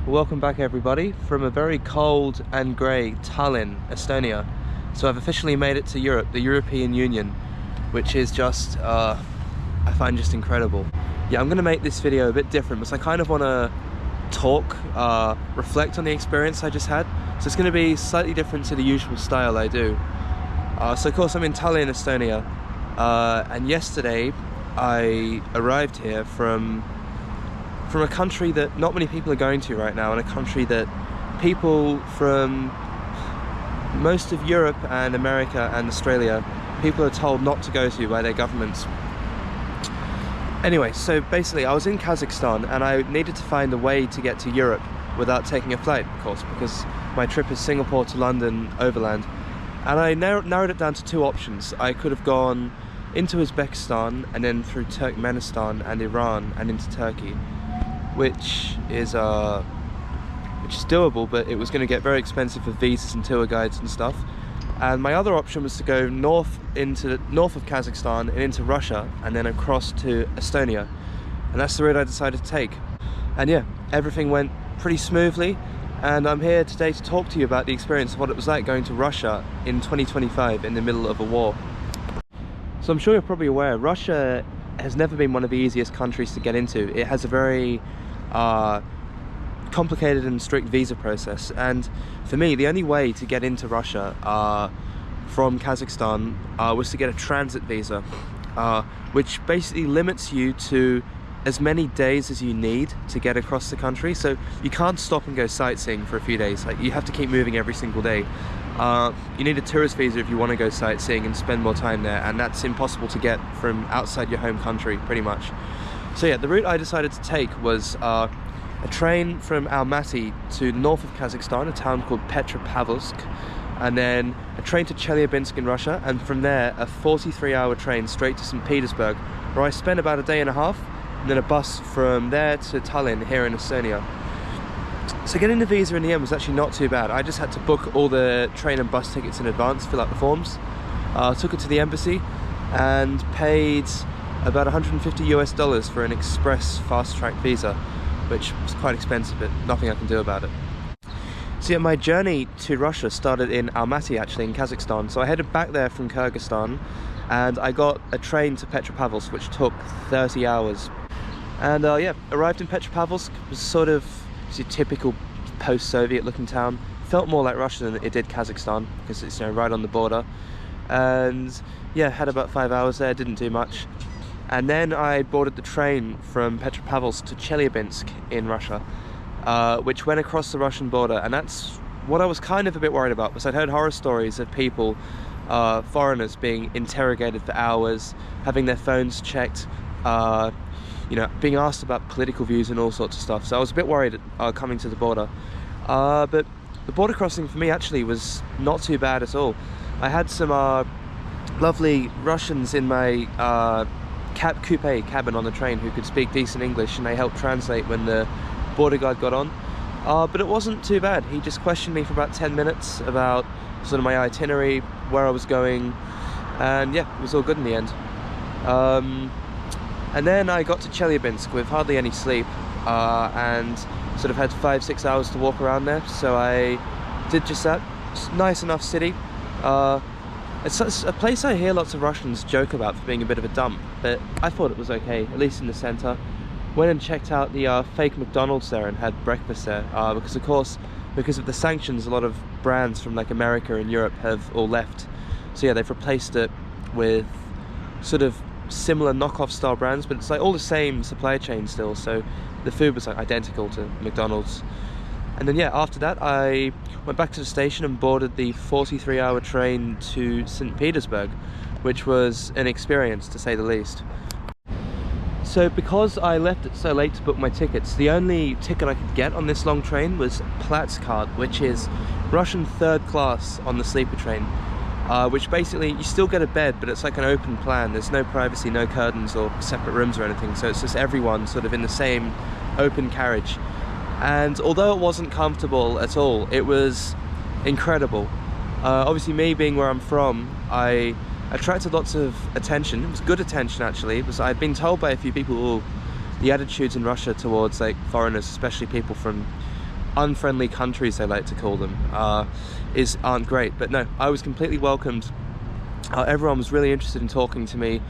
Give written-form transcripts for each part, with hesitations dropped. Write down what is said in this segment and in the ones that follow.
Welcome back everybody from a very cold and grey Tallinn, Estonia. So I've officially made it to Europe, the European Union, which is just, I find just incredible. Yeah, I'm going to make this video a bit different because I kind of want to talk, reflect on the experience I just had. So it's going to be slightly different to the usual style I do. So of course I'm in Tallinn, Estonia, and yesterday I arrived here from a country that not many people are going to right now, and a country that people from most of Europe and America and Australia, people are told not to go to by their governments. Anyway, so basically I was in Kazakhstan and I needed to find a way to get to Europe without taking a flight, of course, because my trip is Singapore to London overland. And I narrowed it down to two options. I could have gone into Uzbekistan and then through Turkmenistan and Iran and into Turkey, which is doable, but it was going to get very expensive with visas and tour guides and stuff. And my other option was to go north of Kazakhstan and into Russia and then across to Estonia, and that's the route I decided to take. And yeah, everything went pretty smoothly, and I'm here today to talk to you about the experience of what it was like going to Russia in 2025 in the middle of a war. So I'm sure you're probably aware, Russia has never been one of the easiest countries to get into. It has a very complicated and strict visa process, and for me the only way to get into Russia from Kazakhstan was to get a transit visa, which basically limits you to as many days as you need to get across the country. So you can't stop and go sightseeing for a few days. Like, you have to keep moving every single day. You need a tourist visa if you want to go sightseeing and spend more time there, and that's impossible to get from outside your home country, pretty much. So yeah, the route I decided to take was a train from Almaty to north of Kazakhstan, a town called Petropavlovsk, and then a train to Chelyabinsk in Russia, and from there a 43-hour train straight to St. Petersburg, where I spent about a day and a half, and then a bus from there to Tallinn here in Estonia. So getting the visa in the end was actually not too bad. I just had to book all the train and bus tickets in advance, fill out the forms, took it to the embassy and paid about $150 for an express fast-track visa, which was quite expensive, but nothing I can do about it. So yeah, my journey to Russia started in Almaty, actually, in Kazakhstan. So I headed back there from Kyrgyzstan, and I got a train to Petropavlovsk, which took 30 hours. And yeah, arrived in Petropavlovsk. It was sort of a typical post-Soviet looking town. Felt more like Russia than it did Kazakhstan, because it's, you know, right on the border. And yeah, had about 5 hours there, didn't do much. And then I boarded the train from Petropavlovsk to Chelyabinsk in Russia, which went across the Russian border. And that's what I was kind of a bit worried about, because I'd heard horror stories of people, foreigners, being interrogated for hours, having their phones checked, you know, being asked about political views and all sorts of stuff. So I was a bit worried coming to the border. But the border crossing for me actually was not too bad at all. I had some lovely Russians in my coupe cabin on the train who could speak decent English, and they helped translate when the border guard got on. But it wasn't too bad. He just questioned me for about 10 minutes about sort of my itinerary, where I was going, and yeah, it was all good in the end. And then I got to Chelyabinsk with hardly any sleep, and sort of had 5-6 hours to walk around there, so I did just that. It's a nice enough city. It's a place I hear lots of Russians joke about for being a bit of a dump, but I thought it was okay, at least in the centre. Went and checked out the fake McDonald's there and had breakfast there, because of course, because of the sanctions, a lot of brands from like America and Europe have all left. So yeah, they've replaced it with sort of similar knockoff style brands, but it's like all the same supply chain still, so the food was like identical to McDonald's. And then yeah, after that I went back to the station and boarded the 43-hour train to St. Petersburg, which was an experience to say the least. So because I left it so late to book my tickets, the only ticket I could get on this long train was Platz card, which is Russian third class on the sleeper train, which basically you still get a bed, but it's like an open plan. There's no privacy, no curtains or separate rooms or anything, so it's just everyone sort of in the same open carriage. And although it wasn't comfortable at all, it was incredible. Obviously, me being where I'm from, I attracted lots of attention. It was good attention actually, because I'd been told by a few people, the attitudes in Russia towards like foreigners, especially people from unfriendly countries, they like to call them, aren't great. But no, I was completely welcomed. Everyone was really interested in talking to me.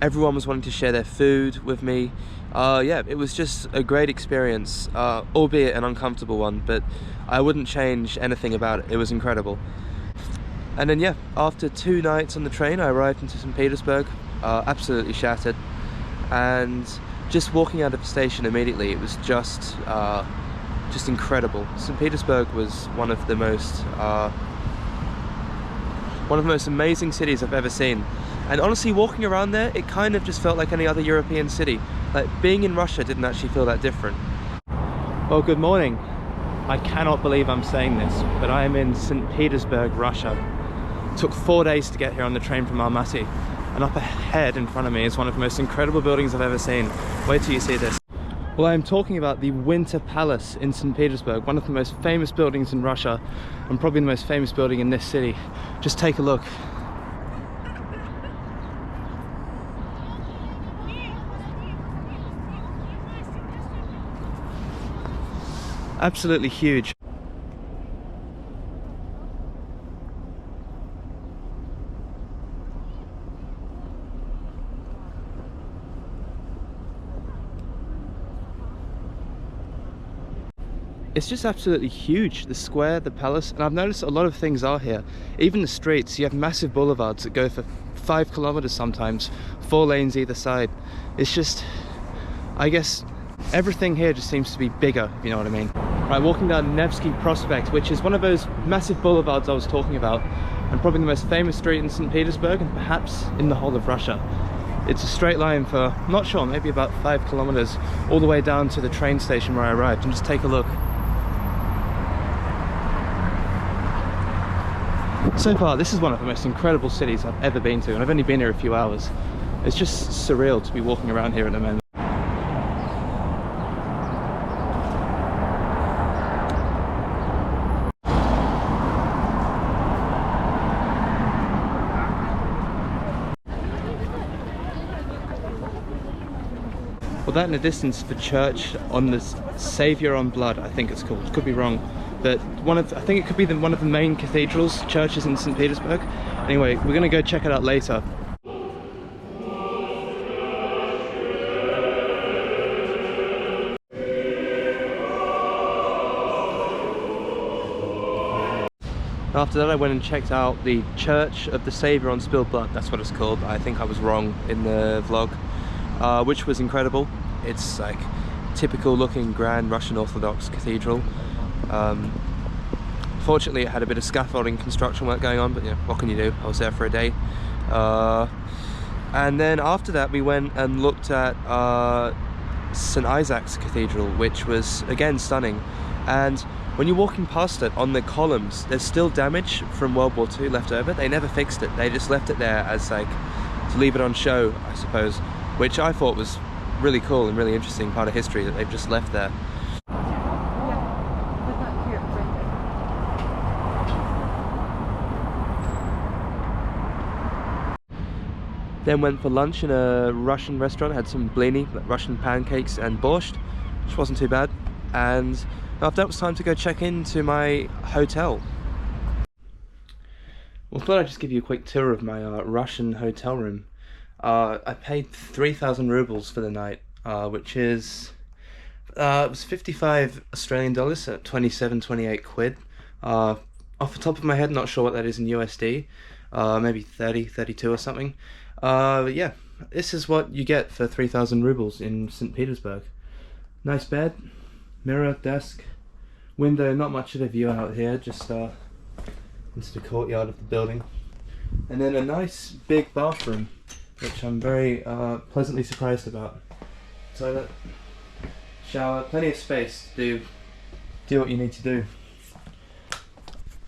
Everyone was wanting to share their food with me. Yeah, it was just a great experience, albeit an uncomfortable one, but I wouldn't change anything about it. It was incredible. And then yeah, after 2 nights on the train, I arrived into St. Petersburg, absolutely shattered. And just walking out of the station immediately, it was just incredible. St. Petersburg was one of the most amazing cities I've ever seen. And honestly, walking around there, it kind of just felt like any other European city. Like, being in Russia didn't actually feel that different. Well, good morning. I cannot believe I'm saying this, but I am in St. Petersburg, Russia. It took 4 days to get here on the train from Almaty. And up ahead in front of me is one of the most incredible buildings I've ever seen. Wait till you see this. Well, I'm talking about the Winter Palace in St. Petersburg, one of the most famous buildings in Russia, and probably the most famous building in this city. Just take a look. Absolutely huge. It's just absolutely huge, the square, the palace, and I've noticed a lot of things are here. Even the streets, you have massive boulevards that go for 5 kilometers sometimes, 4 lanes either side. It's just, I guess, everything here just seems to be bigger, if you know what I mean. Right, walking down Nevsky Prospect, which is one of those massive boulevards I was talking about, and probably the most famous street in St. Petersburg, and perhaps in the whole of Russia. It's a straight line for, I'm not sure, maybe about 5 kilometers, all the way down to the train station where I arrived, and just take a look. So far, this is one of the most incredible cities I've ever been to, and I've only been here a few hours. It's just surreal to be walking around here at the moment. Well, that in the distance, the church on the Saviour on Blood, I think it's called. Could be wrong, but I think it could be one of the main cathedrals, churches in St. Petersburg. Anyway, we're going to go check it out later. After that, I went and checked out the Church of the Saviour on Spilled Blood. That's what it's called. I think I was wrong in the vlog, which was incredible. It's like typical looking grand Russian Orthodox cathedral. Fortunately, it had a bit of scaffolding construction work going on, but yeah, what can you do? I was there for a day. And then after that, we went and looked at St. Isaac's Cathedral, which was again stunning. And when you're walking past it, on the columns, there's still damage from World War II left over. They never fixed it. They just left it there as like to leave it on show, I suppose, which I thought was really cool and really interesting part of history that they've just left there. Then went for lunch in a Russian restaurant, had some blini, Russian pancakes and borscht, which wasn't too bad. And after that, it was time to go check into my hotel. Well, I thought I'd just give you a quick tour of my Russian hotel room. I paid 3,000 rubles for the night, which is, it was 55 Australian dollars, so 27, 28 quid. Off the top of my head, not sure what that is in USD, maybe 30, 32 or something. But yeah, this is what you get for 3,000 rubles in St. Petersburg. Nice bed, mirror, desk, window, not much of a view out here, just into the courtyard of the building. And then a nice big bathroom, which I'm very pleasantly surprised about. Toilet, shower, plenty of space to do what you need to do.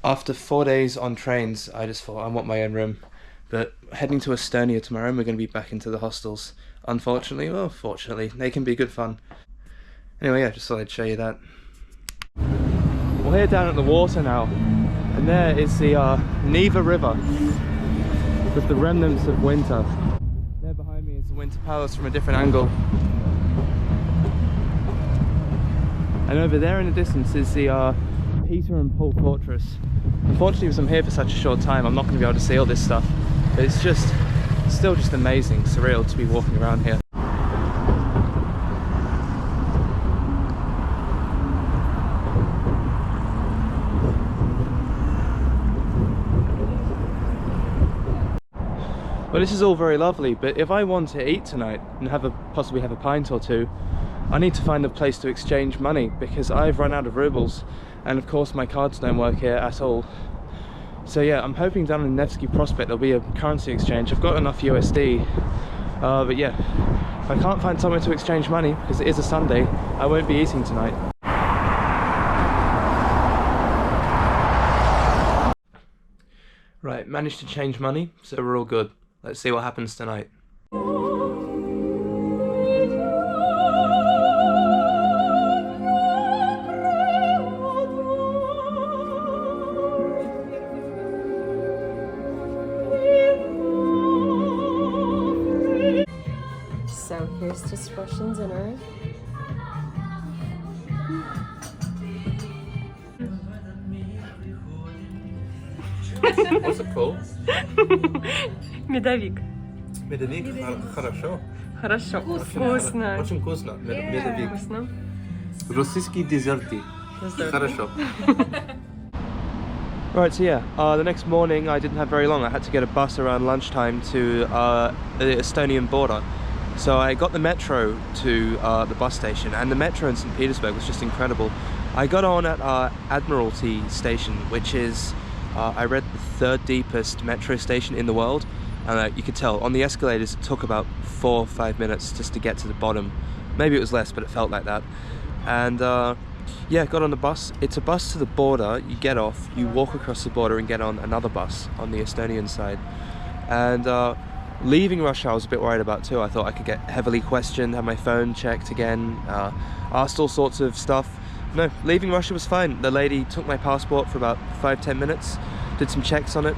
After 4 days on trains, I just thought I want my own room. But heading to Estonia tomorrow, and we're going to be back into the hostels. Unfortunately, well, fortunately, they can be good fun. Anyway, yeah, just thought I'd show you that. We're here down at the water now, and there is the Neva River with the remnants of winter. There behind me is the Winter Palace from a different angle. And over there in the distance is the Peter and Paul Fortress. Unfortunately, because I'm here for such a short time, I'm not going to be able to see all this stuff. But it's still just amazing, surreal to be walking around here. Well, this is all very lovely, but if I want to eat tonight and possibly have a pint or two, I need to find a place to exchange money because I've run out of rubles, and of course my cards don't work here at all. So yeah, I'm hoping down in Nevsky Prospect there'll be a currency exchange. I've got enough USD, but yeah, if I can't find somewhere to exchange money, because it is a Sunday, I won't be eating tonight. Right, managed to change money, so we're all good. Let's see what happens tonight. So here's just Russian dinner. What's it called? Медовик. Медовик? Хорошо. Хорошо. Вкусно. Очень вкусно. Медовик. Вкусно. Российские десерты. Хорошо. Right, so yeah, the next morning I didn't have very long. I had to get a bus around lunchtime to the Estonian border. So I got the metro to the bus station, and the metro in St. Petersburg was just incredible. I got on at Admiralty station, which is, I read, the third deepest metro station in the world. And you could tell on the escalators it took about 4 or 5 minutes just to get to the bottom. Maybe it was less, but it felt like that. And yeah, got on the bus. It's a bus to the border. You get off, you walk across the border and get on another bus on the Estonian side. And leaving Russia I was a bit worried about too. I thought I could get heavily questioned, have my phone checked again, asked all sorts of stuff. No, leaving Russia was fine. The lady took my passport for about 5-10 minutes, did some checks on it,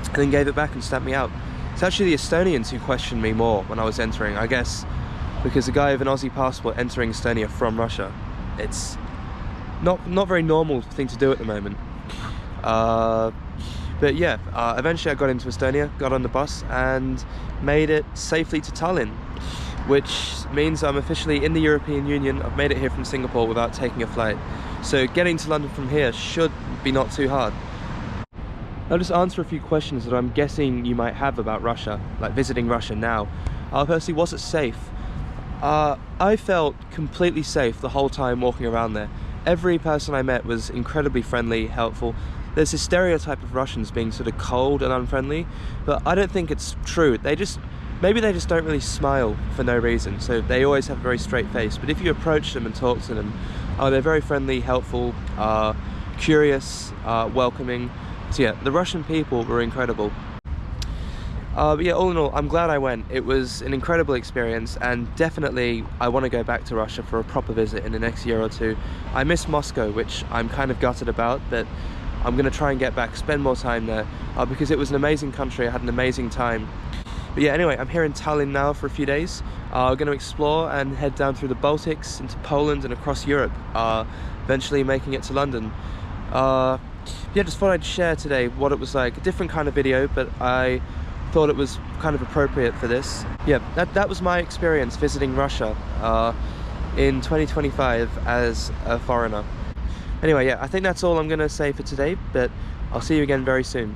and then gave it back and stamped me out. It's actually the Estonians who questioned me more when I was entering, I guess, because a guy with an Aussie passport entering Estonia from Russia, it's not very normal thing to do at the moment. But yeah, eventually I got into Estonia, got on the bus and made it safely to Tallinn, which means I'm officially in the European Union. I've made it here from Singapore without taking a flight. So getting to London from here should be not too hard. I'll just answer a few questions that I'm guessing you might have about Russia, like visiting Russia now. Firstly, was it safe? I felt completely safe the whole time walking around there. Every person I met was incredibly friendly, helpful. There's this stereotype of Russians being sort of cold and unfriendly, but I don't think it's true. Maybe they just don't really smile for no reason, so they always have a very straight face. But if you approach them and talk to them, they're very friendly, helpful, curious, welcoming. So yeah, the Russian people were incredible. But yeah, all in all, I'm glad I went. It was an incredible experience, and definitely I want to go back to Russia for a proper visit in the next year or two. I miss Moscow, which I'm kind of gutted about, but I'm going to try and get back, spend more time there, because it was an amazing country. I had an amazing time. But yeah, anyway, I'm here in Tallinn now for a few days. We're going to explore and head down through the Baltics, into Poland and across Europe, eventually making it to London. Yeah, just thought I'd share today what it was like. A different kind of video, but I thought it was kind of appropriate for this. Yeah, that was my experience visiting Russia in 2025 as a foreigner. Anyway, yeah, I think that's all I'm going to say for today, but I'll see you again very soon.